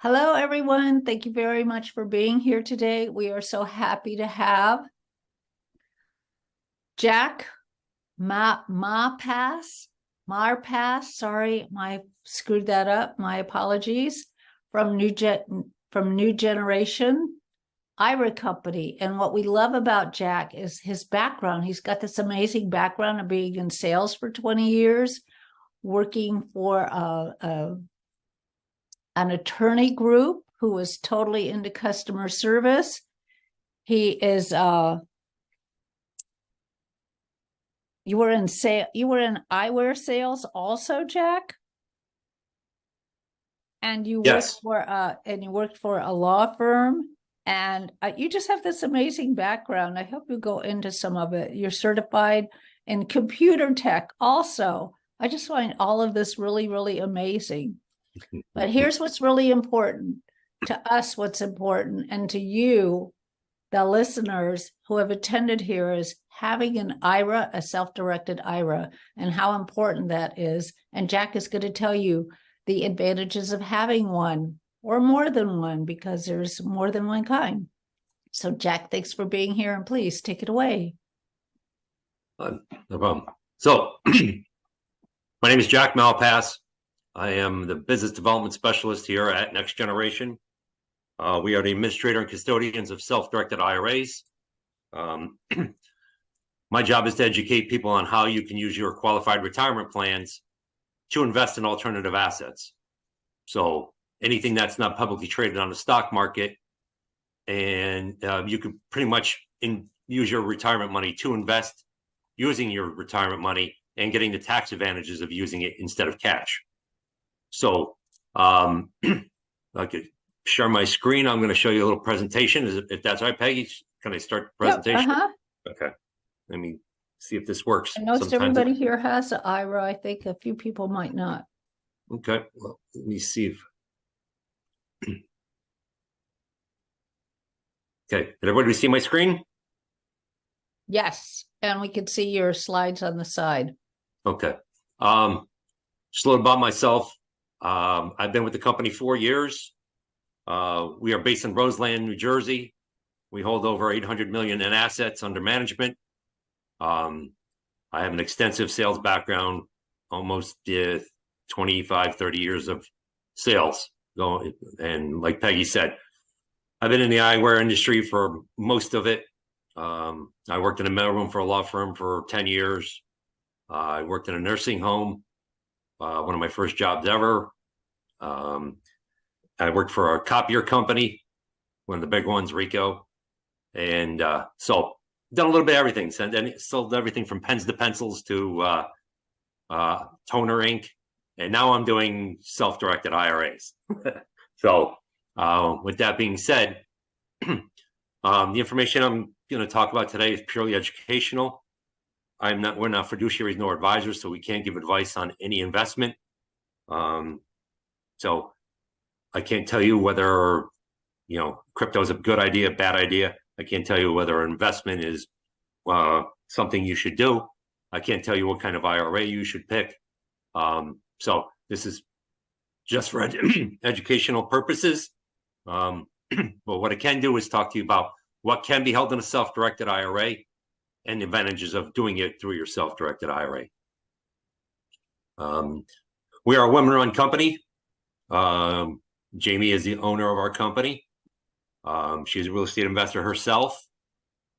Hello, everyone. Thank you very much for being here today. We are so happy to have Jack Malpass. Sorry, I screwed that up. My apologies. From New Generation IRA Company. And what we love about Jack is his background. He's got this amazing background of being in sales for 20 years, working for an attorney group who was totally into customer service. He is you were in eyewear sales also, Jack? And you Yes. worked for a law firm, and you just have this amazing background. I hope you go into some of it. You're certified in computer tech also. I just find all of this really, really amazing. But here's what's really important to us, what's important, and to you, the listeners who have attended here, is having an IRA, a self-directed IRA, and how important that is. And Jack is going to tell you the advantages of having one or more than one, because there's more than one kind. So Jack, thanks for being here, and please take it away. No problem. So my name is Jack Malpass. I am the business development specialist here at Next Generation. We are the administrator and custodians of self-directed IRAs. My job is to educate people on how you can use your qualified retirement plans to invest in alternative assets. So anything that's not publicly traded on the stock market, and you can pretty much use your retirement money to invest using your retirement money and getting the tax advantages of using it instead of cash. So I could share my screen. I'm going to show you a little presentation. If that's right, Peggy, can I start the presentation? Yep, Okay. Let me see if this works. And most everybody here has an IRA. I think a few people might not. Okay. Well, let me see if. Okay. Did everybody see my screen? Yes. And we can see your slides on the side. Okay. Just a little about myself. I've been with the company 4 years. We are based in Roseland, New Jersey. We hold over 800 million in assets under management. I have an extensive sales background, almost 25, 30 years of sales. And like Peggy said, I've been in the eyewear industry for most of it. I worked in a mailroom for a law firm for 10 years. I worked in a nursing home, one of my first jobs ever. I worked for a copier company, one of the big ones, Rico. And so done a little bit of everything. Sold everything from pens to pencils to toner ink. And now I'm doing self-directed IRAs. So with that being said, the information I'm going to talk about today is purely educational. We're not fiduciaries nor advisors, so we can't give advice on any investment. So I can't tell you whether, crypto is a good idea, bad idea. I can't tell you whether an investment is something you should do. I can't tell you what kind of IRA you should pick. So this is just for educational purposes. But what I can do is talk to you about what can be held in a self-directed IRA and the advantages of doing it through your self-directed IRA. We are a women-run company. Jamie is the owner of our company. She's a real estate investor herself,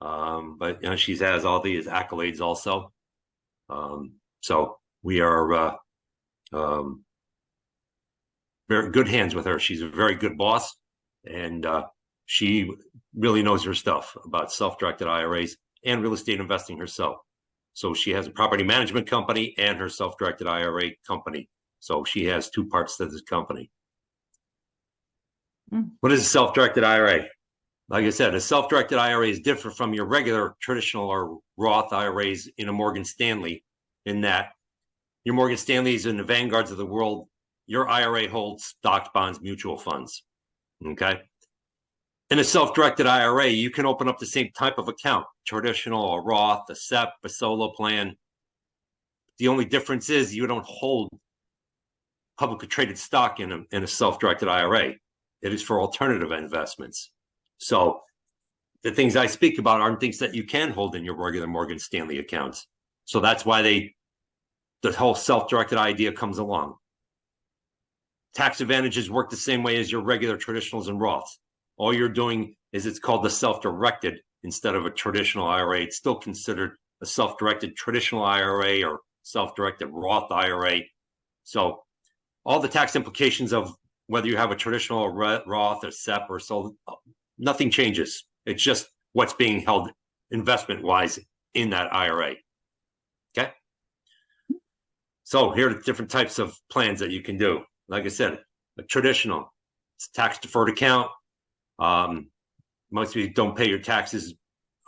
but she has all these accolades also. So we are very good hands with her. She's a very good boss, and she really knows her stuff about self-directed IRAs and real estate investing herself. So she has a property management company and her self-directed IRA company. So she has two parts to this company. What is a self-directed IRA? Like I said, a self-directed IRA is different from your regular traditional or Roth IRAs in a Morgan Stanley, in that your Morgan Stanley is in the vanguards of the world. Your IRA holds stocks, bonds, mutual funds. Okay. In a self-directed IRA, you can open up the same type of account, traditional or Roth, a SEP, a solo plan. The only difference is you don't hold publicly traded stock in a self-directed IRA. It is for alternative investments. So the things I speak about aren't things that you can hold in your regular Morgan Stanley accounts. So that's why the whole self-directed idea comes along. Tax advantages work the same way as your regular traditionals and Roths. All you're doing is it's called the self-directed instead of a traditional IRA. It's still considered a self-directed traditional IRA or self-directed Roth IRA. So all the tax implications of whether you have a traditional Roth or SEP or so, nothing changes. It's just what's being held investment-wise in that IRA. Okay? So here are the different types of plans that you can do. Like I said, a traditional, it's a tax-deferred account. Most of you don't pay your taxes.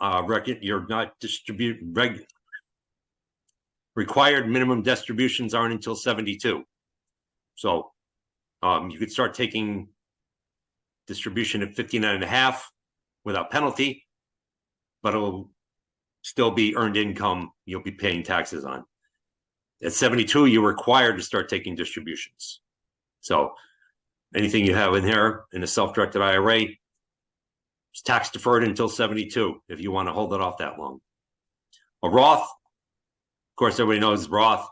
You're not required minimum distributions aren't until 72. So you could start taking distribution at 59.5 without penalty, but it'll still be earned income you'll be paying taxes on. At 72, you're required to start taking distributions. So anything you have in here in a self-directed IRA is tax deferred until 72 if you want to hold it off that long. A Roth, of course, everybody knows Roth.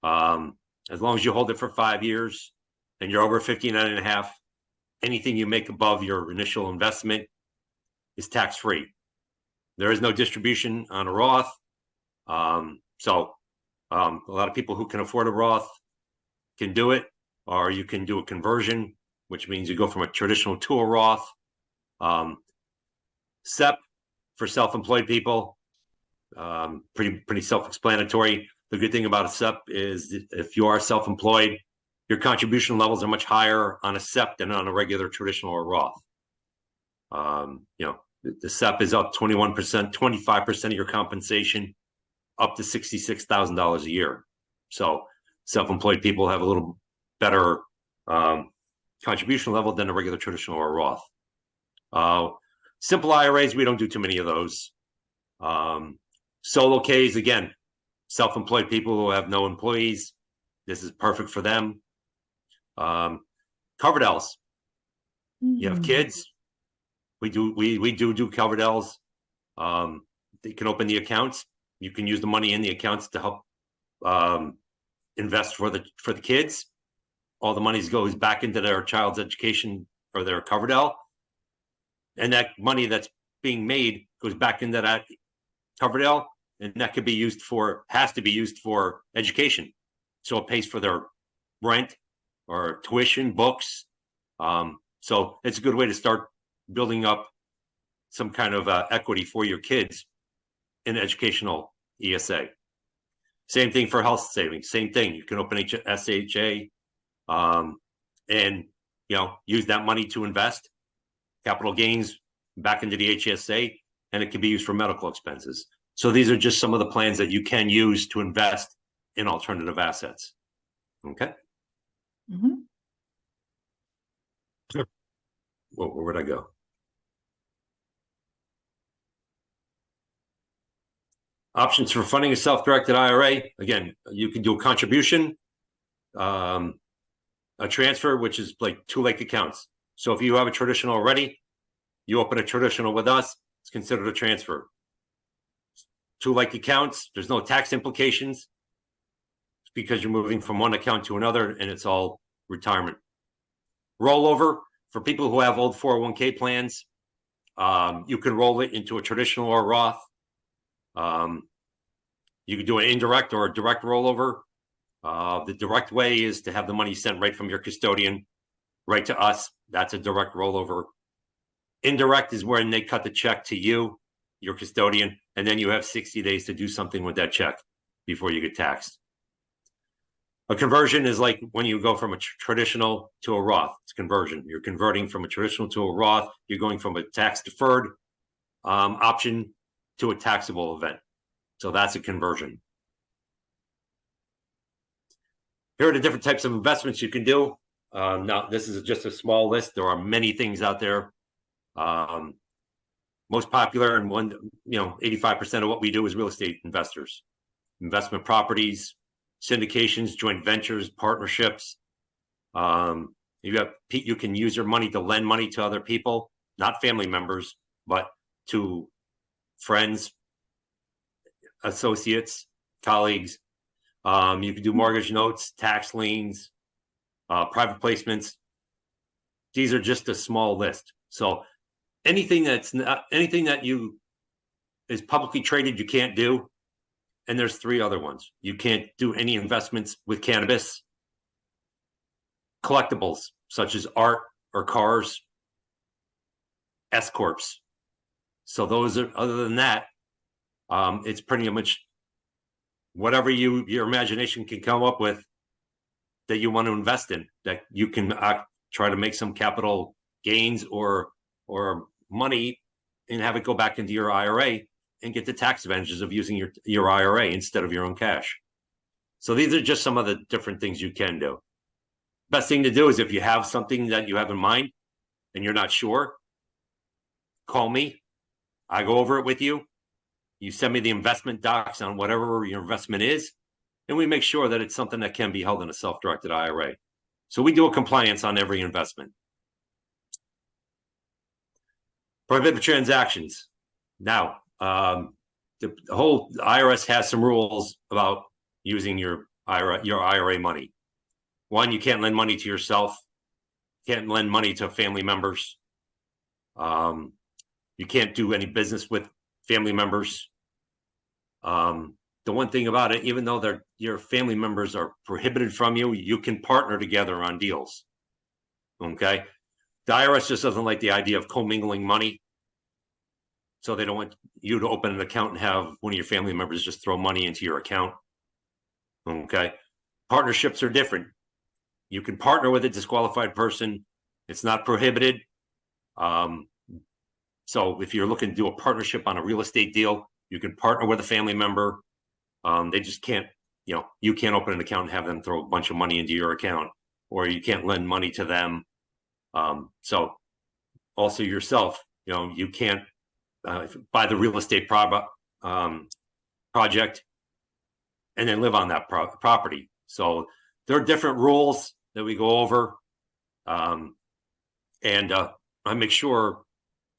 As long as you hold it for 5 years and you're over 59.5, anything you make above your initial investment is tax-free. There is no distribution on a Roth. So a lot of people who can afford a Roth can do it, or you can do a conversion, which means you go from a traditional to a Roth. SEP for self-employed people, pretty self-explanatory. The good thing about a SEP is if you are self-employed, your contribution levels are much higher on a SEP than on a regular traditional or Roth. The SEP is up 21%, 25% of your compensation, up to $66,000 a year. So self-employed people have a little better contribution level than a regular traditional or Roth. Simple IRAs, we don't do too many of those. Solo Ks, again, self-employed people who have no employees, this is perfect for them. Covered Ls, you have kids, we do covered Ls. They can open the accounts. You can use the money in the accounts to help invest for the kids. All the money goes back into their child's education or their covered L, and that money that's being made goes back into that covered L, and that could be used has to be used for education. So it pays for their rent or tuition, books. So it's a good way to start building up some kind of equity for your kids in educational ESA. Same thing for health savings. Same thing. You can open SHA and use that money to invest capital gains back into the HSA, and it can be used for medical expenses. So these are just some of the plans that you can use to invest in alternative assets. Okay. Mm-hmm. Where'd I go? Options for funding a self-directed IRA. Again, you can do a contribution, a transfer, which is like two lake accounts. So if you have a traditional already, you open a traditional with us, it's considered a transfer. Two lake accounts, there's no tax implications because you're moving from one account to another, and it's all retirement. Rollover, for people who have old 401k plans, you can roll it into a traditional or Roth. You can do an indirect or a direct rollover. The direct way is to have the money sent right from your custodian right to us. That's a direct rollover. Indirect is when they cut the check to you, your custodian, and then you have 60 days to do something with that check before you get taxed. A conversion is like when you go from a traditional to a Roth. It's conversion. You're converting from a traditional to a Roth. You're going from a tax-deferred option to a taxable event. So that's a conversion. Here are the different types of investments you can do. Now, this is just a small list. There are many things out there. Most popular and 85% of what we do is real estate investors, investment properties, syndications, joint ventures, partnerships. You can use your money to lend money to other people, not family members, but to friends, associates, colleagues. You can do mortgage notes, tax liens, private placements. These are just a small list. So anything that you is publicly traded, you can't do. And there's 3 other ones. You can't do any investments with cannabis, collectibles such as art or cars, S corps. So those are, other than that, it's pretty much whatever your imagination can come up with that you want to invest in, that you can try to make some capital gains or money and have it go back into your IRA and get the tax advantages of using your IRA instead of your own cash. So these are just some of the different things you can do. Best thing to do is, if you have something that you have in mind and you're not sure, call me. I go over it with you. You send me the investment docs on whatever your investment is, and we make sure that it's something that can be held in a self-directed IRA. So we do a compliance on every investment. Prohibited transactions. Now, the whole IRS has some rules about using your IRA money. One, you can't lend money to yourself. You can't lend money to family members. You can't do any business with family members. The one thing about it, even though your family members are prohibited from you, you can partner together on deals. Okay. The IRS just doesn't like the idea of commingling money. So they don't want you to open an account and have one of your family members just throw money into your account. Okay. Partnerships are different. You can partner with a disqualified person. It's not prohibited. So if you're looking to do a partnership on a real estate deal, you can partner with a family member. They just can't, you can't open an account and have them throw a bunch of money into your account, or you can't lend money to them. So also yourself, you can't buy the real estate project and then live on that property. So there are different rules that we go over. And I make sure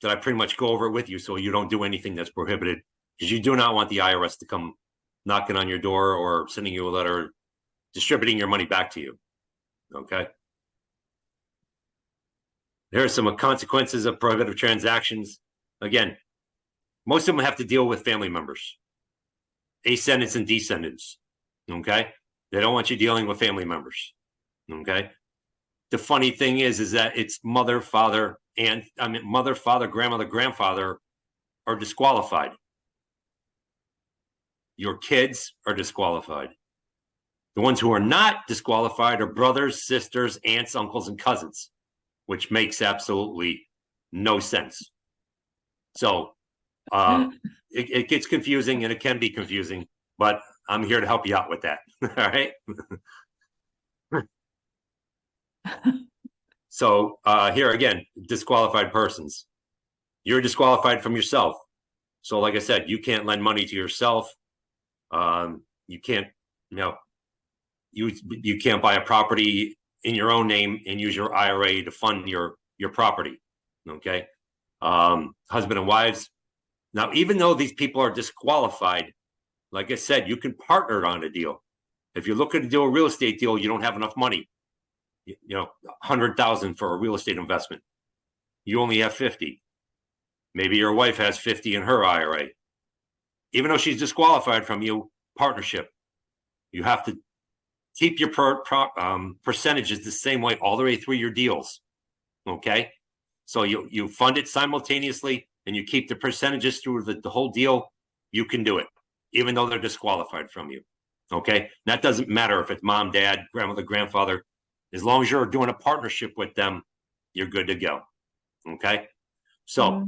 that I pretty much go over it with you so you don't do anything that's prohibited, because you do not want the IRS to come knocking on your door or sending you a letter distributing your money back to you. Okay. There are some consequences of prohibitive transactions. Again, most of them have to deal with family members, ascendants and descendants. Okay. They don't want you dealing with family members. Okay. The funny thing is that it's mother, father, grandmother, grandfather are disqualified. Your kids are disqualified. The ones who are not disqualified are brothers, sisters, aunts, uncles, and cousins, which makes absolutely no sense. So it gets confusing, and it can be confusing, but I'm here to help you out with that. All right. So here again, disqualified persons. You're disqualified from yourself. So like I said, you can't lend money to yourself. You can't, you can't buy a property in your own name and use your IRA to fund your property. Okay. Husband and wives. Now, even though these people are disqualified, like I said, you can partner on a deal. If you're looking to do a real estate deal, you don't have enough money, $100,000 for a real estate investment. You only have 50. Maybe your wife has 50 in her IRA. Even though she's disqualified from you, partnership, you have to keep your percentages the same way all the way through your deals. Okay. So you fund it simultaneously and you keep the percentages through the whole deal. You can do it, even though they're disqualified from you. Okay. That doesn't matter if it's mom, dad, grandmother, grandfather. As long as you're doing a partnership with them, you're good to go. Okay. So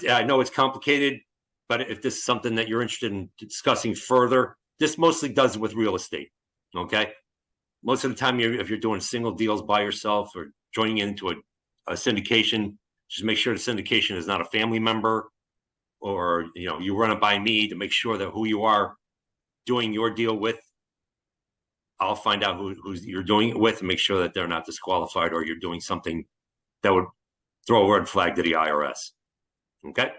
I know it's complicated, but if this is something that you're interested in discussing further, this mostly does with real estate. Okay. Most of the time, if you're doing single deals by yourself or joining into a syndication, just make sure the syndication is not a family member, or, you run it by me to make sure that who you are doing your deal with I'll find out who you're doing it with and make sure that they're not disqualified or you're doing something that would throw a red flag to the IRS. Okay.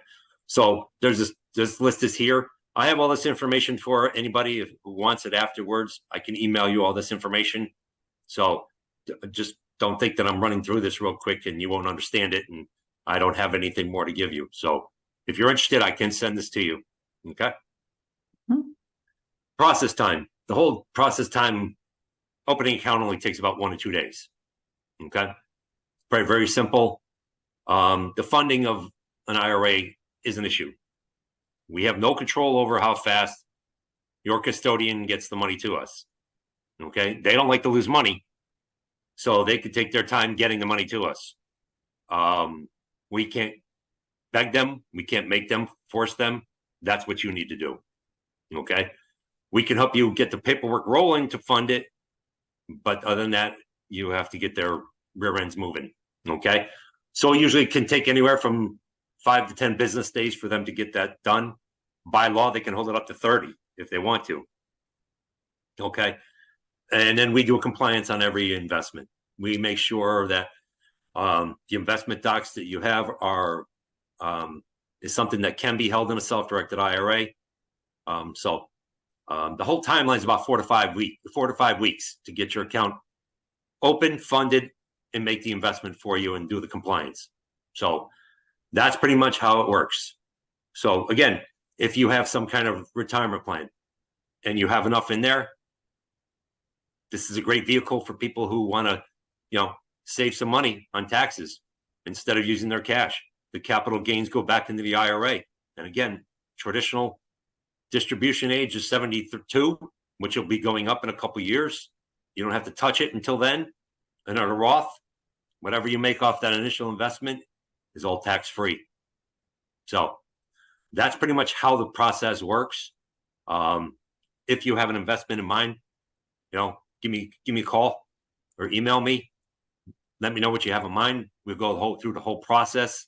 So this list is here. I have all this information for anybody who wants it afterwards. I can email you all this information. So just don't think that I'm running through this real quick and you won't understand it. And I don't have anything more to give you. So if you're interested, I can send this to you. Okay. Process time. The whole process time, opening account only takes about 1 to 2 days. Okay. Very, very simple. The funding of an IRA is an issue. We have no control over how fast your custodian gets the money to us. Okay. They don't like to lose money, so they could take their time getting the money to us. We can't beg them. We can't make them, force them. That's what you need to do. Okay. We can help you get the paperwork rolling to fund it. But other than that, you have to get their rear ends moving. Okay. So usually it can take anywhere from 5 to 10 business days for them to get that done. By law, they can hold it up to 30 if they want to. Okay. And then we do a compliance on every investment. We make sure that the investment docs that you have are is something that can be held in a self-directed IRA. The whole timeline is about 4 to 5 weeks to get your account open, funded, and make the investment for you and do the compliance. So that's pretty much how it works. So again, if you have some kind of retirement plan and you have enough in there, this is a great vehicle for people who want to, save some money on taxes instead of using their cash. The capital gains go back into the IRA. And again, traditional distribution age is 72, which will be going up in a couple of years. You don't have to touch it until then. And on a Roth, whatever you make off that initial investment is all tax-free. So that's pretty much how the process works. If you have an investment in mind, give me a call or email me. Let me know what you have in mind. We'll go through the whole process,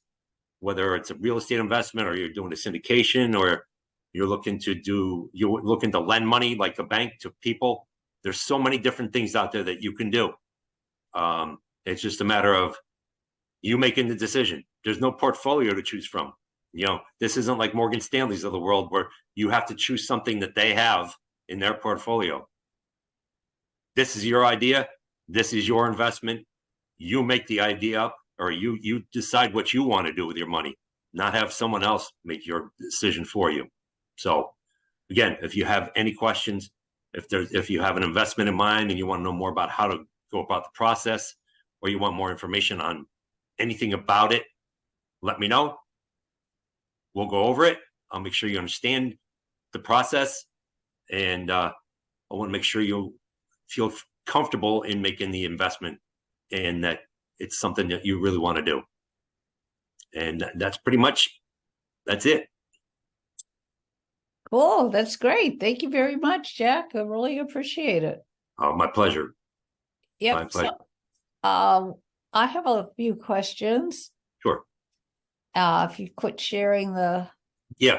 whether it's a real estate investment or you're doing a syndication or you're looking to lend money like a bank to people. There's so many different things out there that you can do. It's just a matter of you making the decision. There's no portfolio to choose from. This isn't like Morgan Stanley's of the world where you have to choose something that they have in their portfolio. This is your idea. This is your investment. You make the idea up, or you decide what you want to do with your money, not have someone else make your decision for you. So again, if you have any questions, if you have an investment in mind and you want to know more about how to go about the process, or you want more information on anything about it, let me know. We'll go over it. I'll make sure you understand the process, and I want to make sure you feel comfortable in making the investment and that it's something that you really want to do. And that's it. Cool. That's great. Thank you very much, Jack. I really appreciate it. My pleasure. Yep. My pleasure. So, I have a few questions. Sure. If you quit sharing Yeah.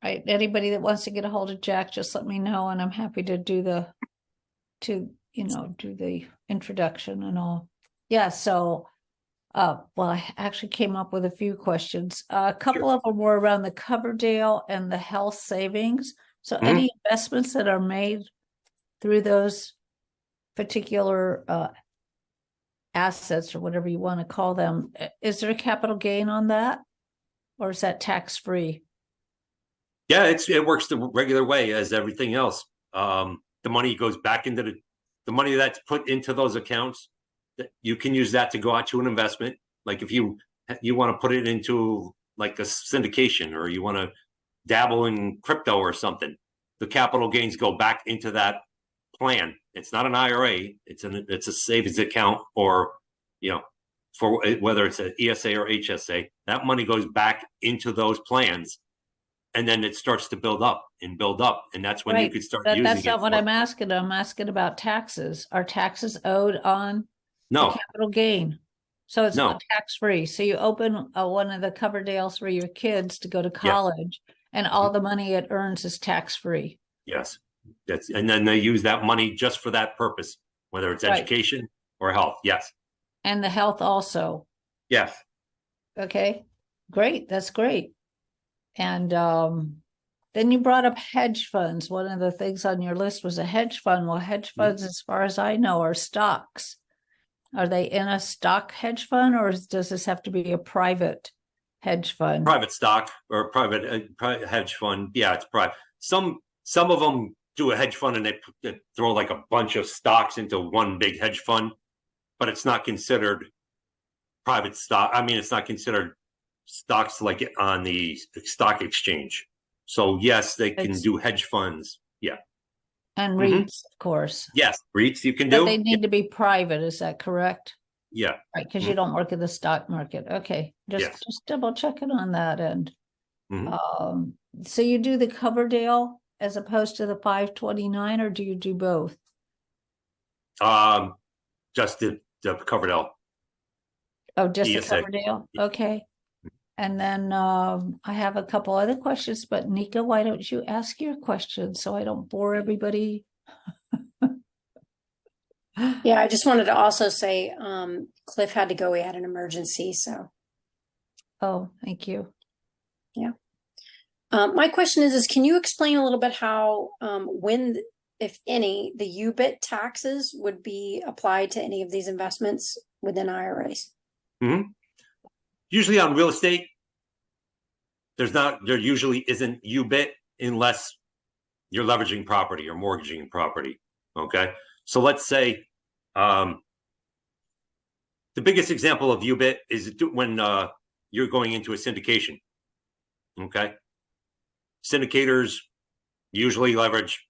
Right. Anybody that wants to get a hold of Jack, just let me know, and I'm happy to do the introduction and all. Yeah. So, I actually came up with a few questions. A couple of them were around the Coverdale and the health savings. So, any investments that are made through those particular assets or whatever you want to call them, is there a capital gain on that, or is that tax-free? Yeah, it works the regular way as everything else. The money goes back into the money that's put into those accounts. That you can use that to go out to an investment. Like if you want to put it into like a syndication, or you want to dabble in crypto or something, the capital gains go back into that plan. It's not an IRA. It's a savings account, or for whether it's an ESA or HSA. That money goes back into those plans. And then it starts to build up, and that's when you could start using it. That's not what I'm asking. I'm asking about taxes. Are taxes owed on the capital gain? So it's not tax-free. So you open one of the Coverdales for your kids to go to college, and all the money it earns is tax-free. Yes. And then they use that money just for that purpose, whether it's Right. education or health. Yes. And the health also. Yes. Okay, great. That's great. And then you brought up hedge funds. One of the things on your list was a hedge fund. Well, hedge funds, as far as I know, are stocks. Are they in a stock hedge fund, or does this have to be a private hedge fund? Private stock or private hedge fund. Yeah, it's private. Some of them do a hedge fund and they throw like a bunch of stocks into one big hedge fund, but it's not considered private stock. I mean, it's not considered stocks like on the stock exchange. So yes, they can do hedge funds. Yeah. And REITs, of course. Yes, REITs you can But do. they need to be private, is that correct? Yeah. Right, because you don't work in the stock market. Okay, just double checking on that end. So you do the Coverdale as opposed to the 529, or do you do both? Just the Coverdale. Oh, just the ESA. Coverdale? Okay. And then I have a couple other questions, but Nika, why don't you ask your questions so I don't bore everybody? Yeah, I just wanted to also say Cliff had to go. He had an emergency. So, Oh, thank you. yeah. My question is can you explain a little bit how, when, if any, the UBIT taxes would be applied to any of these investments within IRAs? Usually on real estate, there usually isn't UBIT unless you're leveraging property or mortgaging property. Okay. So let's say, the biggest example of UBIT is when you're going into a syndication. Okay. Syndicators usually leverage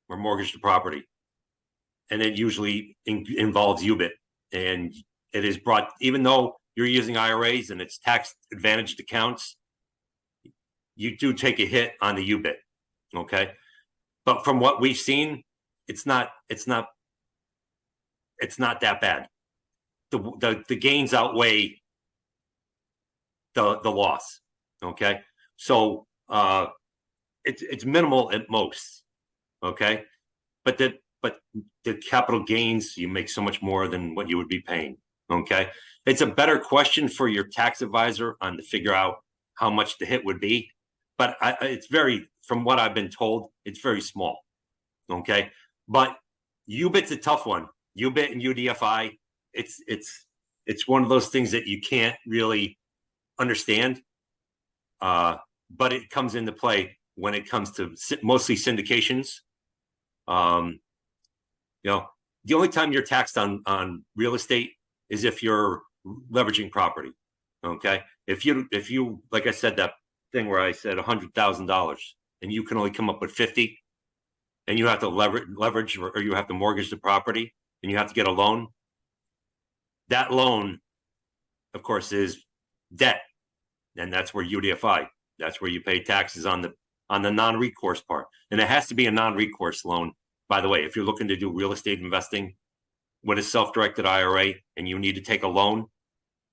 or mortgage the property, and it usually involves UBIT. And it is brought, even though you're using IRAs and it's tax advantaged accounts, you do take a hit on the UBIT. Okay. But from what we've seen, it's not that bad. The gains outweigh the loss. Okay. So it's minimal at most. Okay. But the capital gains, you make so much more than what you would be paying. Okay. It's a better question for your tax advisor on to figure out how much the hit would be. But it's from what I've been told, it's very small. Okay. But UBIT's a tough one. UBIT and UDFI, it's one of those things that you can't really understand. But it comes into play when it comes to mostly syndications. The only time you're taxed on real estate is if you're leveraging property. Okay. If you, like I said, that thing where I said $100,000 and you can only come up with 50 and you have to leverage or you have to mortgage the property and you have to get a loan. That loan, of course, is debt. And that's where UDFI, that's where you pay taxes on the non-recourse part. And it has to be a non-recourse loan. By the way, if you're looking to do real estate investing with a self-directed IRA and you need to take a loan,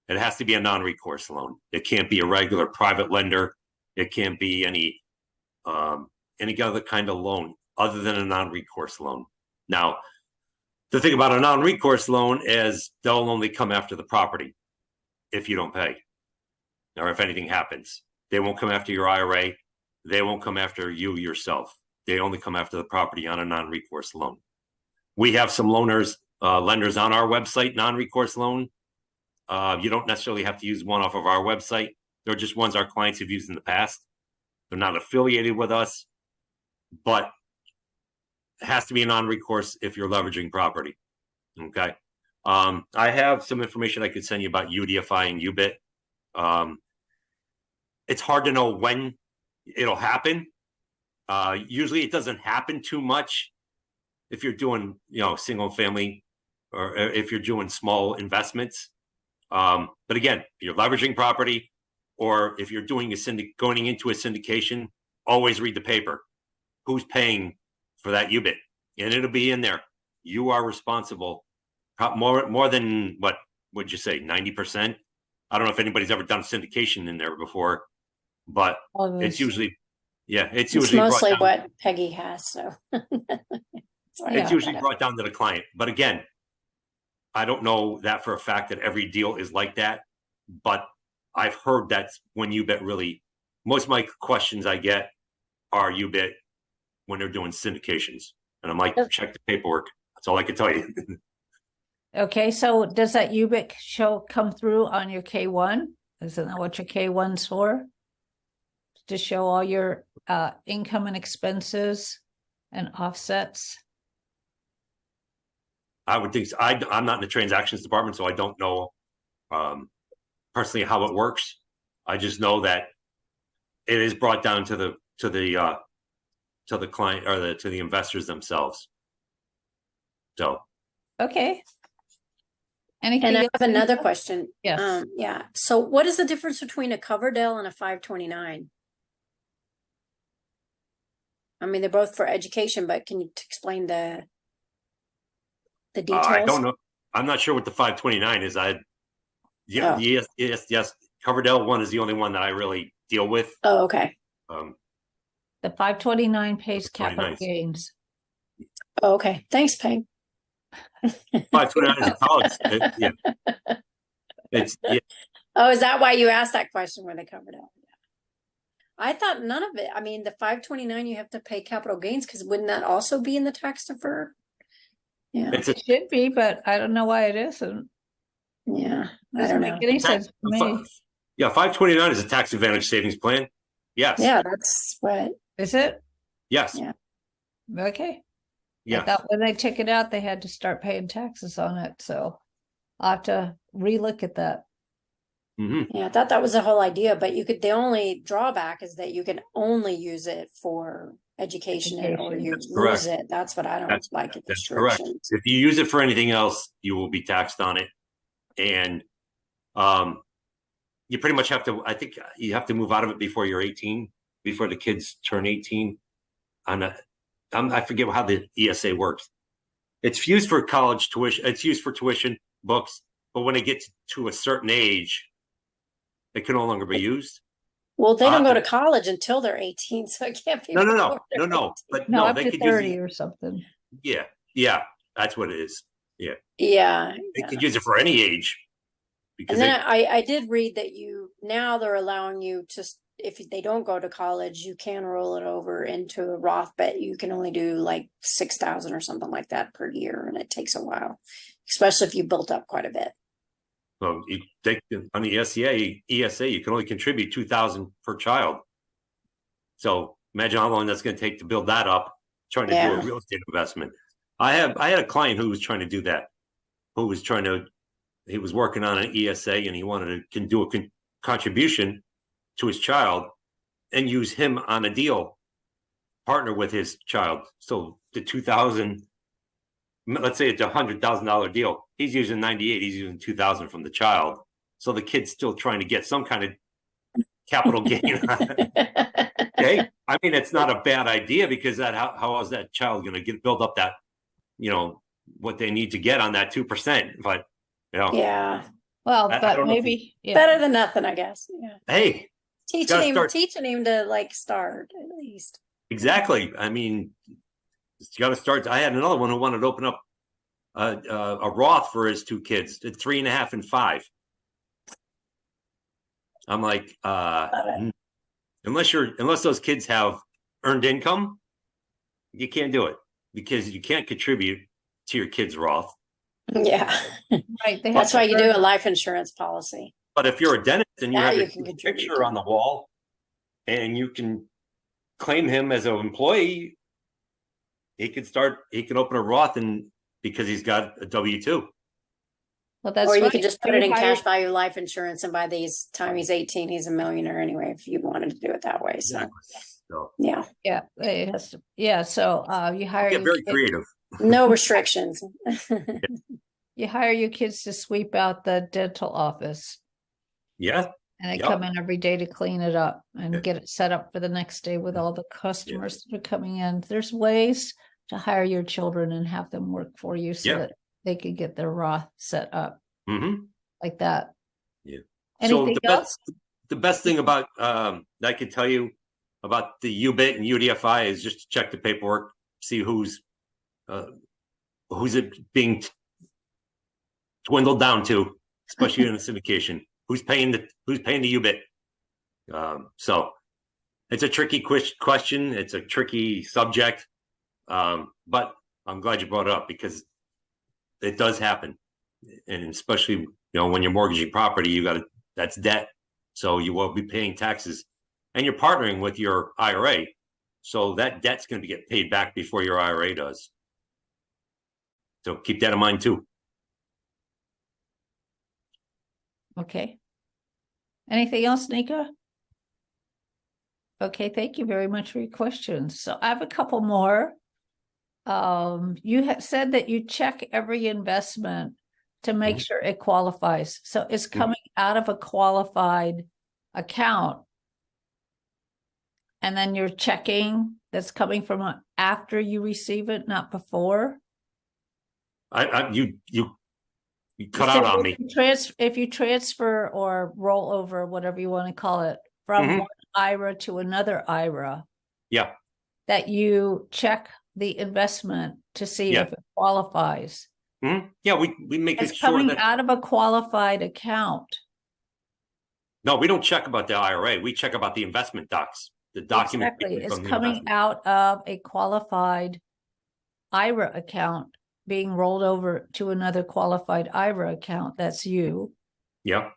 it has to be a non-recourse loan. It can't be a regular private lender. It can't be any other kind of loan other than a non-recourse loan. Now, the thing about a non-recourse loan is they'll only come after the property if you don't pay or if anything happens. They won't come after your IRA. They won't come after you yourself. They only come after the property on a non-recourse loan. We have some lenders on our website, non-recourse loan. You don't necessarily have to use one off of our website. They're just ones our clients have used in the past. They're not affiliated with us, but it has to be a non-recourse if you're leveraging property. Okay. I have some information I could send you about UDFI and UBIT. It's hard to know when it'll happen. Usually it doesn't happen too much if you're doing, single family or if you're doing small investments. But again, if you're leveraging property or if you're doing going into a syndication, always read the paper. Who's paying for that UBIT? And it'll be in there. You are responsible. More than what would you say, 90%? I don't know if anybody's ever done syndication in there before, but it's usually, Yeah, it's It's usually brought mostly down, what Peggy has, so. That's why I it's Yeah. usually brought it up. brought down to the client. But again, I don't know that for a fact that every deal is like that, but I've heard that's when UBIT really, most of my questions I get are UBIT when they're doing syndications. And I'm like, Yep. check the paperwork. That's all I can tell you. Okay, so does that UBIC show come through on your K1? Isn't that what your K1's for? To show all your income and expenses and offsets? I would think so. I'm not in the transactions department, so I don't know personally how it works. I just know that it is brought down to the client or to the investors themselves. So Okay. And Anything I else? have another question. Yes. Yeah. So what is the difference between a Coverdell and a 529? I mean, they're both for education, but can you explain the details? I don't know. I'm not sure what the 529 is. Oh. Yes. Coverdell one is the only one that I really deal with. Oh, okay. The 529 pays capital 29. gains. Oh, okay. Thanks, Peg. 529 is a college. Yeah. Oh, is that why you asked that question when they covered it? I thought none of it. I mean, the 529, you have to pay capital gains because wouldn't that also be in the tax defer? Yeah. It's a It should be, but I don't know why it isn't. Yeah. I Doesn't don't make know. any sense to me. Yeah, 529 is a tax advantage savings plan. Yes. Yeah, that's what. Is it? Yes. Yeah. Okay. I Yes. thought when they took it out, they had to start paying taxes on it. So I'll have to relook at that. Mm-hmm. Yeah, I thought that was the whole idea, but the only drawback is that you can only use it for education or you That's lose correct. it. That's what I don't like. The That's correct. restrictions. If you use it for anything else, you will be taxed on it. And you pretty much have to, I think you have to move out of it before you're 18, before the kids turn 18. I forget how the ESA works. It's used for college tuition. It's used for tuition, books, but when it gets to a certain age, it can no longer be used. Well, they don't go to college until they're 18, so it can't be. No. before they're But No, no, up they to could use 30 it. or something. Yeah, that's what it is. Yeah. 18. Yeah. They could use it for any age. And then I did read that now they're allowing you to, if they don't go to college, you can roll it over into a Roth, but you can only do like 6,000 or something like that per year. And it takes a while, especially if you built up quite a bit. Well, on the ESA, you can only contribute 2,000 per child. So imagine how long that's going to take to build that up, trying to do a real estate investment. I had a client who was trying to do that, he was working on an ESA and he wanted to do a contribution to his child and use him on a deal, partner with his child. So the 2,000, let's say it's $100,000 deal. He's using 98. He's using 2,000 from the child. So the kid's still trying to get some kind of capital gain. Okay. I mean, it's not a bad idea because how is that child going to build up that, what they need to get on that 2%? But, Yeah. Well, I but don't know if maybe Better than nothing, I guess. Yeah. hey, Teaching him to like start at least. exactly. I mean, you got to start. I had another one who wanted to open up a Roth for his two kids at 3.5 and 5. I'm like, unless those kids have earned income, you can't do it because you can't contribute to your kids' Roth. Yeah. right. That's why you do a life insurance policy. But if you're a dentist and you have you your can picture on the wall and you can claim him as an employee, he can open a Roth because he's got a W-2. Well, that's or you right. could just put it in cash value life insurance, and by the time he's 18, he's a millionaire anyway, if you wanted to do it that way. So Exactly. So, yeah. Yeah, it has to, yeah. So you hire get very creative. No restrictions. You hire your kids to sweep out the dental office. Yeah. And they come in every day to clean it up and get it set up for the next day with all the customers that are coming in. There's ways to hire your children and have them work for you so that they could get their Roth set up like that. Yeah. Anything else? The best thing about I can tell you about the UBIT and UDFI is just to check the paperwork, see who's it being dwindled down to, especially in the syndication. Who's paying the UBIT? So it's a tricky question. It's a tricky subject, but I'm glad you brought it up because it does happen, and especially when you're mortgaging property, that's debt, so you will be paying taxes, and you're partnering with your IRA, so that debt's going to get paid back before your IRA does. So keep that in mind too. Okay. Anything else, Nika? Okay, thank you very much for your questions. So I have a couple more. You have said that you check every investment to make sure it qualifies. So it's coming out of a qualified account. And then you're checking that's coming from after you receive it, not before. You cut out on me. If you transfer or roll over, whatever you want to call it, from one IRA to another IRA, yeah, that you check the investment to see if it qualifies. Yeah, we make It's it sure coming that out of a qualified account. no, we don't check about the IRA. We check about the investment docs, the document. Exactly, it's coming out of a qualified IRA account being rolled over to another qualified IRA account. That's you. Yeah.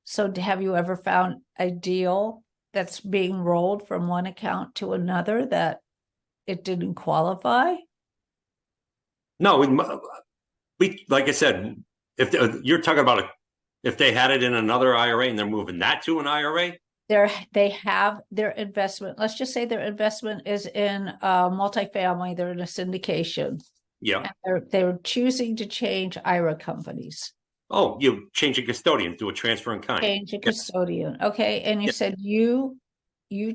So have you ever found a deal that's being rolled from one account to another that it didn't qualify? No, we like I said, if you're talking about if they had it in another IRA and they're moving that to an IRA, they have their investment. Let's just say their investment is in multifamily. They're in a syndication. Yeah. And they're choosing to change IRA companies. Oh, you change a custodian, do a transfer in kind. Change a custodian. Okay. And you said you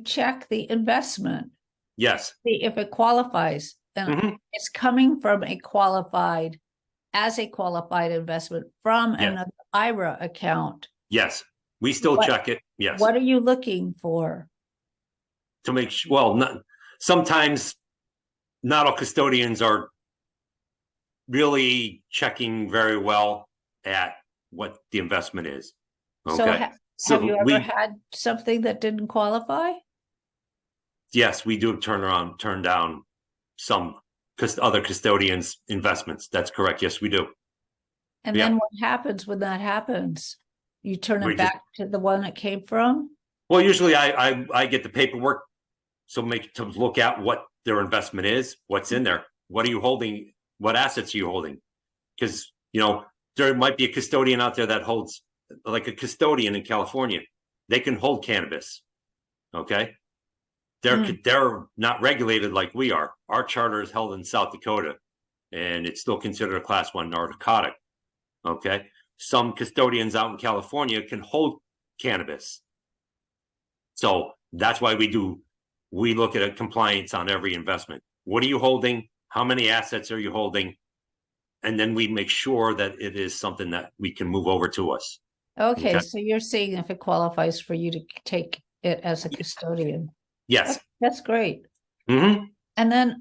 check the investment. Yes. See if it qualifies. And it's coming from a qualified investment from another IRA account. Yes. We still check it. Yes. What are you looking for? To make sure, well, sometimes not all custodians are really checking very well at what the investment is. Okay. So have you ever had something that didn't qualify? Yes, we do turn down some other custodians' investments. That's correct. Yes, we do. And then what happens when that happens? You turn it back to the one it came from? Well, usually I get the paperwork, so to look at what their investment is, what's in there. What are you holding? What assets are you holding? Because, there might be a custodian out there that holds, like a custodian in California. They can hold cannabis. Okay. They're not regulated like we are. Our charter is held in South Dakota, and it's still considered a Class 1 narcotic. Okay. Some custodians out in California can hold cannabis. So that's why we look at a compliance on every investment. What are you holding? How many assets are you holding? And then we make sure that it is something that we can move over to us. Okay. So you're seeing if it qualifies for you to take it as a custodian. Yes. That's great. And then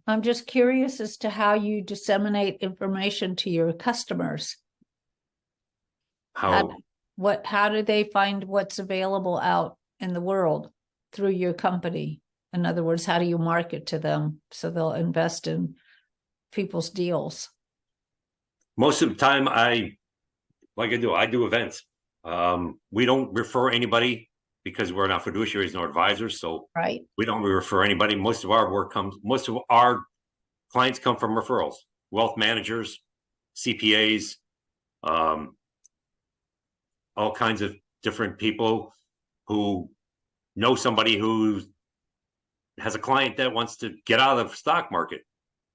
I'm just curious as to how you disseminate information to your customers. How do they find what's available out in the world through your company? In other words, how do you market to them so they'll invest in people's deals? Most of the time, I do events. We don't refer anybody because we're not fiduciaries nor advisors. So we don't refer anybody. Most of our clients come from referrals, wealth managers, CPAs, all kinds of different people who know somebody who has a client that wants to get out of the stock market.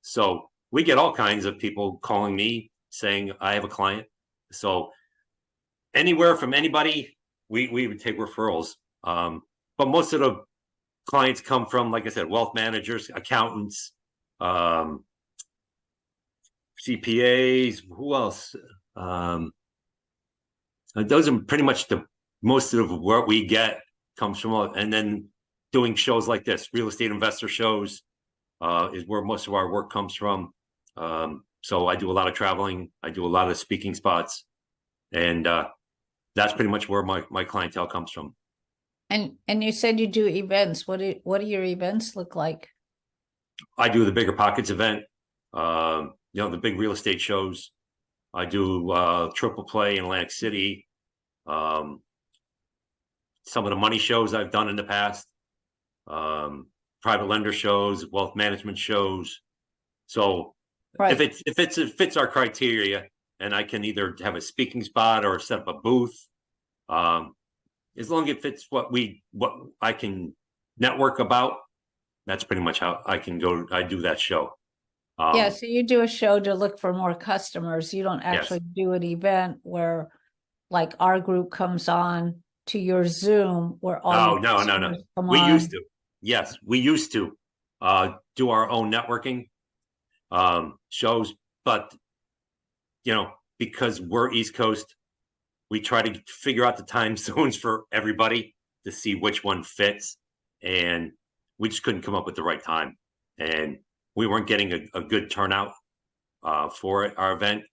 So we get all kinds of people calling me saying, I have a client. So anywhere from anybody, we would take referrals. But most of the clients come from, like I said, wealth managers, accountants, CPAs, who else? Those are pretty much most of what we get comes from, and then doing shows like this, real estate investor shows, is where most of our work comes from. So I do a lot of traveling. I do a lot of speaking spots, and that's pretty much where my clientele comes from. And you said you do events. What do your events look like? I do the Bigger Pockets event, the big real estate shows. I do Triple Play in Atlantic City. Some of the money shows I've done in the past. Private lender shows, wealth management shows. So Right. if it fits our criteria, and I can either have a speaking spot or set up a booth, as long as it fits what I can network about, that's pretty much how I can go. I do that show. Yeah, so you do a show to look for more customers. You don't actually do an event where, like, our group comes on to your Zoom where all no. We used to. Yes, we used to do our own networking shows, but because we're East Coast, we try to figure out the time zones for everybody to see which one fits, and we just couldn't come up with the right time, and we weren't getting a good turnout for our event.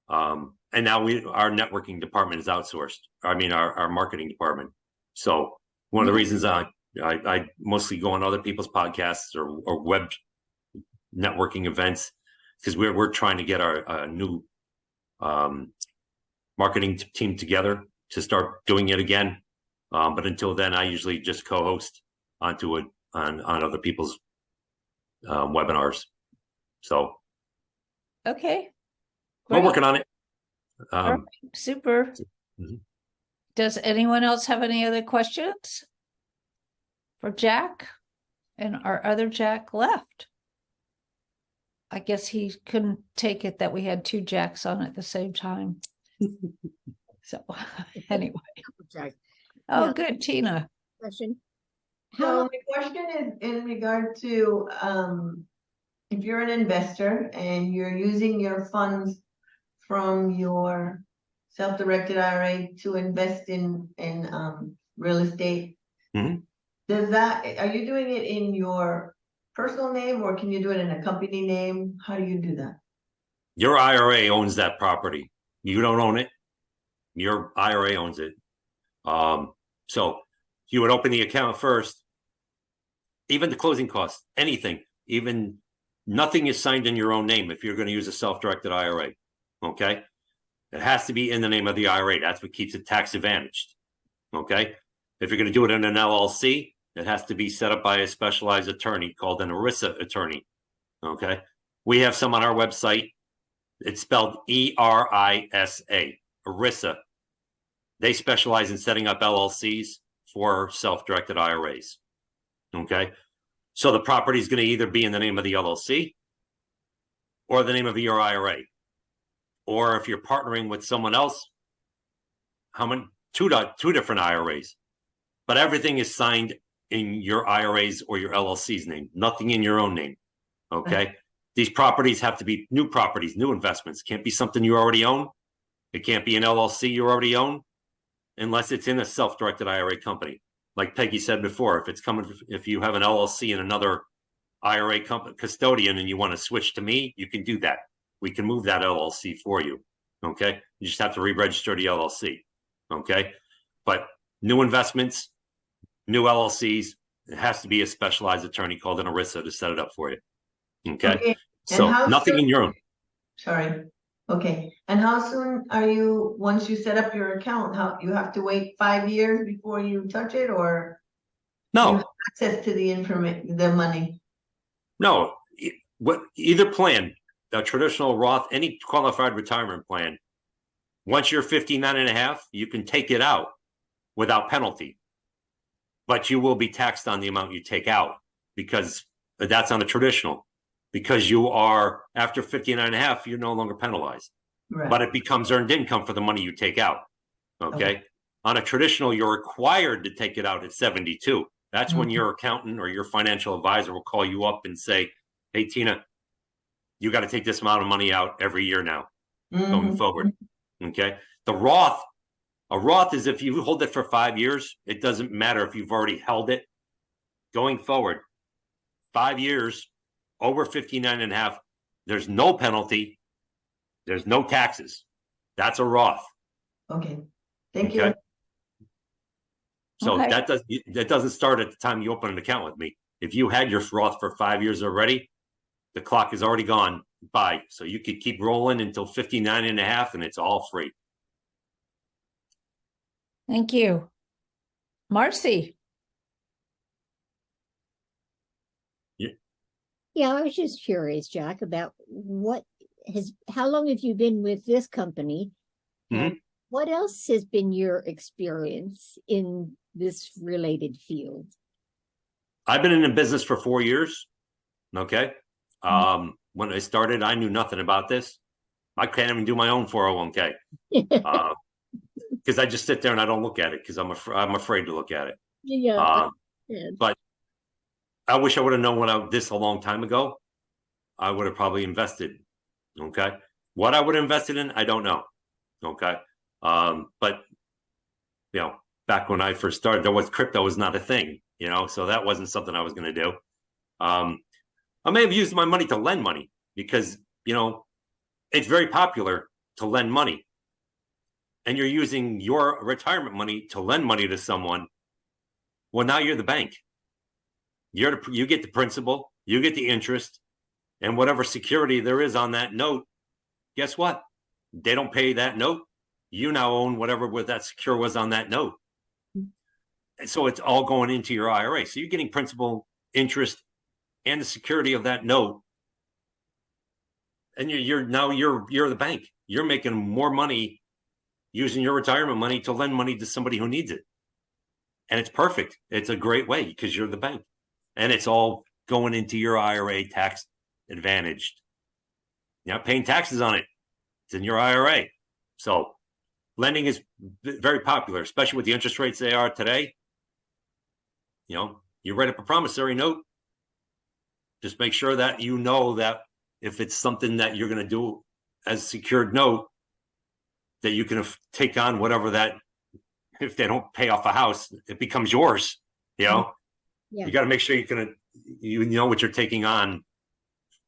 And now our networking department is outsourced. I mean, our marketing department. So one of the reasons I mostly go on other people's podcasts or web networking events, because we're trying to get our new marketing team together to start doing it again. But until then, I usually just co-host onto it on other people's webinars. So okay, we're working on it. All right, super. Mhm. Does anyone else have any other questions for Jack? And our other Jack left. I guess he couldn't take it that we had two Jacks on at the same time. So anyway. Jack. Oh, Yeah. good, Tina. Question. So my question is in regard to, if you're an investor and you're using your funds from your self-directed IRA to invest in real estate. Mhm. Are you doing it in your personal name, or can you do it in a company name? How do you do that? Your IRA owns that property. You don't own it. Your IRA owns it. So you would open the account first. Even the closing costs, anything, even nothing is signed in your own name if you're going to use a self-directed IRA. Okay. It has to be in the name of the IRA. That's what keeps it tax advantaged. Okay. If you're going to do it in an LLC, it has to be set up by a specialized attorney called an ERISA attorney. Okay. We have some on our website. It's spelled ERISA, ERISA. They specialize in setting up LLCs for self-directed IRAs. Okay. So the property is going to either be in the name of the LLC or the name of your IRA. Or if you're partnering with someone else, two different IRAs. But everything is signed in your IRA's or your LLC's name, nothing in your own name. Okay. These properties have to be new properties, new investments. Can't be something you already own. It can't be an LLC you already own unless it's in a self-directed IRA company. Like Peggy said before, if you have an LLC and another IRA company custodian and you want to switch to me, you can do that. We can move that LLC for you. Okay. You just have to re-register the LLC. Okay. But new investments, new LLCs, it has to be a specialized attorney called an ERISA to set it up for you. Okay. So nothing in your own. Sorry. Okay. And how soon once you set up your account, you have to wait 5 years before you touch it, or no, you have access to the money? No, either plan, the traditional Roth, any qualified retirement plan, once you're 59 and a half, you can take it out without penalty, but you will be taxed on the amount you take out, because that's on the traditional. Because you are after 59 and a half, you're no longer penalized, Right. but it becomes earned income for the money you take out. Okay. On a traditional, you're required to take it out at 72. That's when your accountant or your financial advisor will call you up and say, hey, Tina, you got to take this amount of money out every year now going forward. Okay. A Roth is if you hold it for 5 years, it doesn't matter if you've already held it going forward, 5 years, over 59.5, there's no penalty. There's no taxes. That's a Roth. Okay, thank you. Okay. So Okay. that doesn't start at the time you open an account with me. If you had your Roth for 5 years already, the clock is already gone by. So you could keep rolling until 59.5 and it's all free. Thank you. Marcy. Yeah, I was just curious, Jack, about how long have you been with this company? And what else has been your experience in this related field? I've been in the business for 4 years. Okay. When I started, I knew nothing about this. I can't even do my own 401k. Because I just sit there and I don't look at it because I'm afraid to look at it. Yeah. But I wish I would have known this a long time ago. I would have probably invested. Okay. What I would have invested in, I don't know. Okay. But you know, back when I first started, crypto was not a thing, you know, so that wasn't something I was going to do. I may have used my money to lend money because, you know, it's very popular to lend money. And you're using your retirement money to lend money to someone. Well, now you're the bank. You get the principal, you get the interest, and whatever security there is on that note, guess what? They don't pay that note. You now own whatever that secure was on that note. And so it's all going into your IRA. So you're getting principal, interest, and the security of that note. And you're the bank. You're making more money using your retirement money to lend money to somebody who needs it. And it's perfect. It's a great way because you're the bank. And it's all going into your IRA tax advantaged. You're not paying taxes on it. It's in your IRA. So lending is very popular, especially with the interest rates they are today. You know, you write up a promissory note. Just make sure that you know that if it's something that you're going to do as a secured note, that you can take on whatever that, if they don't pay off a house, it becomes yours. You know, Yeah. You got to make sure you know what you're taking on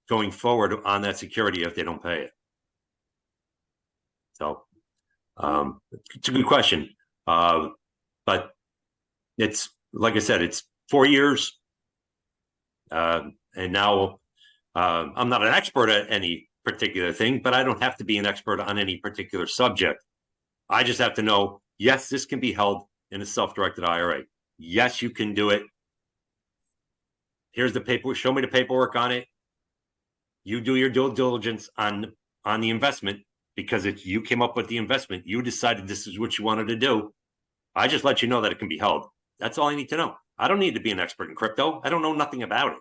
going forward on that security if they don't pay it. So it's a good question. But it's, like I said, it's 4 years. And now I'm not an expert at any particular thing, but I don't have to be an expert on any particular subject. I just have to know, yes, this can be held in a self-directed IRA. Yes, you can do it. Here's the paperwork. Show me the paperwork on it. You do your due diligence on the investment because you came up with the investment. You decided this is what you wanted to do. I just let you know that it can be held. That's all I need to know. I don't need to be an expert in crypto. I don't know nothing about it.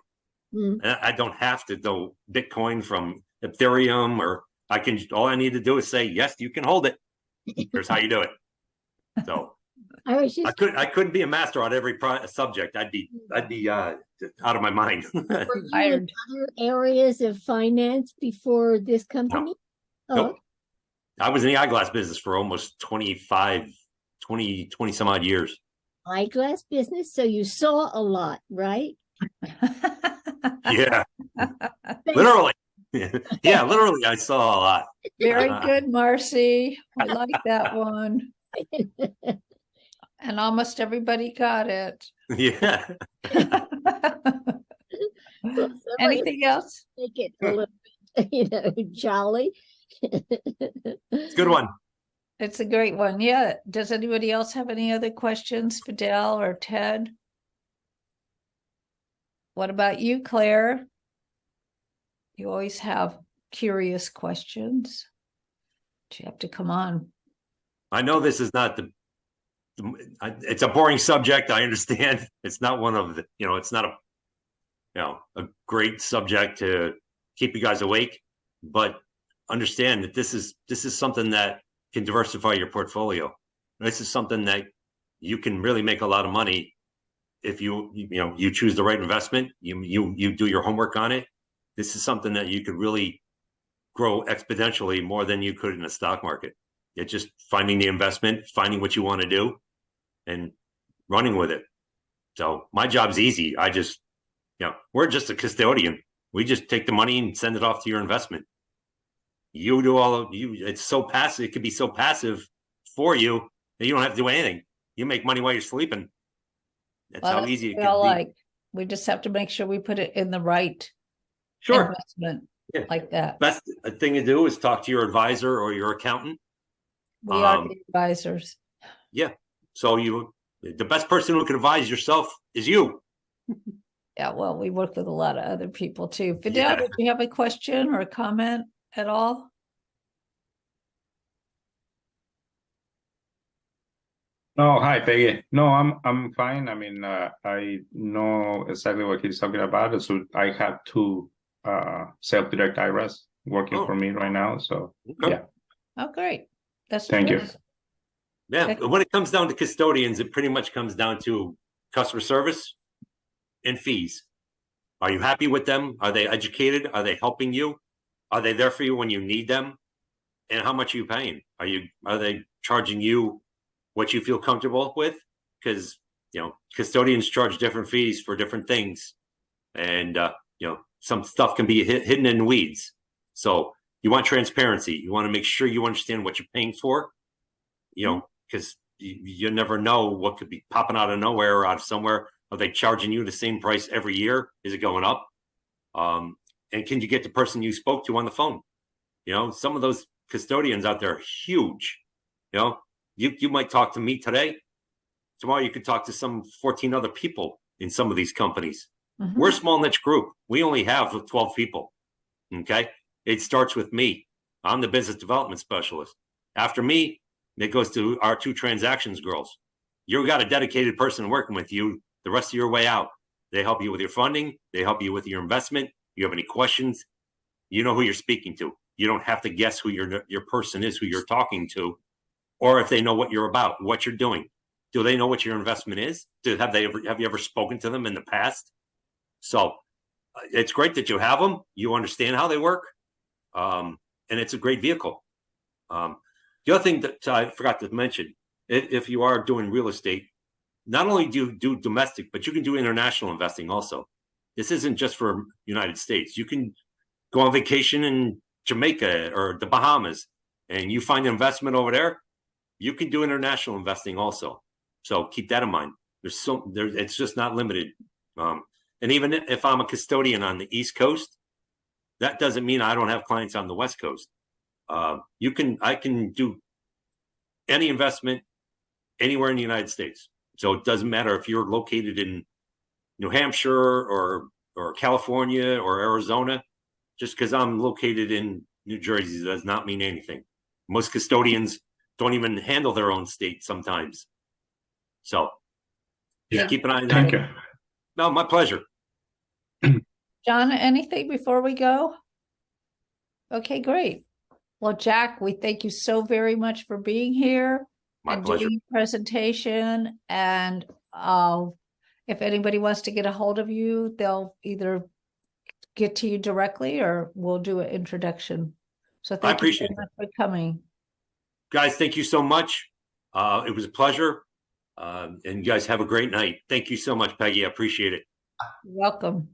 I don't have to know Bitcoin from Ethereum, or all I need to do is say, yes, you can hold it. Here's how you do it. So I couldn't be a master on every subject. I'd be out of my mind. Were you in other areas of finance before this company? Nope. I was in the eyeglass business for almost 20 some odd years. Eyeglass business? So you saw a lot, right? Yeah. Literally. Yeah, literally I saw a lot. Very good, Marcy. I like that one. And almost everybody got it. Yeah. So Anything else? make it a little bit, jolly. It's a good one. It's a great one. Yeah. Does anybody else have any other questions, Fidel or Ted? What about you, Claire? You always have curious questions. You have to come on. I know this is not it's a boring subject. I understand. It's not one of the, it's not a great subject to keep you guys awake, but understand that this is something that can diversify your portfolio. This is something that you can really make a lot of money if you choose the right investment. You do your homework on it. This is something that you could really grow exponentially more than you could in the stock market. It's just finding the investment, finding what you want to do, and running with it. So my job's easy. We're just a custodian. We just take the money and send it off to your investment. You do all of you. It's so passive. It could be so passive for you that you don't have to do anything. You make money while you're sleeping. That's Well, how that's easy it what we all can be. like. We just have to make sure we put it in the right Sure. investment Yeah. like that. Best thing to do is talk to your advisor or your accountant. We are the advisors. Yeah. So the best person who can advise yourself is you. Yeah, well, we work with a lot of other people too. Fidel, Yeah. did you have a question or a comment at all? No, hi, Peggy. No, I'm fine. I mean, I know exactly what he's talking about. So I have two self-direct IRAs working for me right now. So Okay. yeah, Oh, great. That's thank you. terrific. Yeah. Okay. When it comes down to custodians, it pretty much comes down to customer service and fees. Are you happy with them? Are they educated? Are they helping you? Are they there for you when you need them? And how much are you paying? Are they charging you what you feel comfortable with? Because custodians charge different fees for different things, and some stuff can be hidden in the weeds. So you want transparency. You want to make sure you understand what you're paying for. Because you never know what could be popping out of nowhere or out of somewhere. Are they charging you the same price every year? Is it going up? And can you get the person you spoke to on the phone? Some of those custodians out there are huge. You might talk to me today. Tomorrow you could talk to some 14 other people in some of these companies. Mm-hmm. We're a small niche group. We only have 12 people. Okay. It starts with me. I'm the business development specialist. After me, it goes to our two transactions girls. You've got a dedicated person working with you the rest of your way out. They help you with your funding. They help you with your investment. You have any questions, you know who you're speaking to. You don't have to guess who your person is, who you're talking to, or if they know what you're about, what you're doing. Do they know what your investment is? Have you ever spoken to them in the past? So it's great that you have them. You understand how they work. And it's a great vehicle. The other thing that I forgot to mention, if you are doing real estate, not only do you do domestic, but you can do international investing also. This isn't just for United States. You can go on vacation in Jamaica or the Bahamas and you find an investment over there, you can do international investing also. So keep that in mind. It's just not limited. And even if I'm a custodian on the East Coast, that doesn't mean I don't have clients on the West Coast. I can do any investment anywhere in the United States. So it doesn't matter if you're located in New Hampshire or California or Arizona. Just because I'm located in New Jersey does not mean anything. Most custodians don't even handle their own state sometimes. So just keep an eye on that. Thank you. No, my pleasure. John, anything before we go? Okay, great. Well, Jack, we thank you so very much for being here. My and pleasure. doing your presentation. And if anybody wants to get a hold of you, they'll either get to you directly or we'll do an introduction. So thank you appreciate so much for coming. Guys, thank you so much. It was a pleasure. And you guys have a great night. Thank you so much, Peggy. I appreciate it. You're welcome.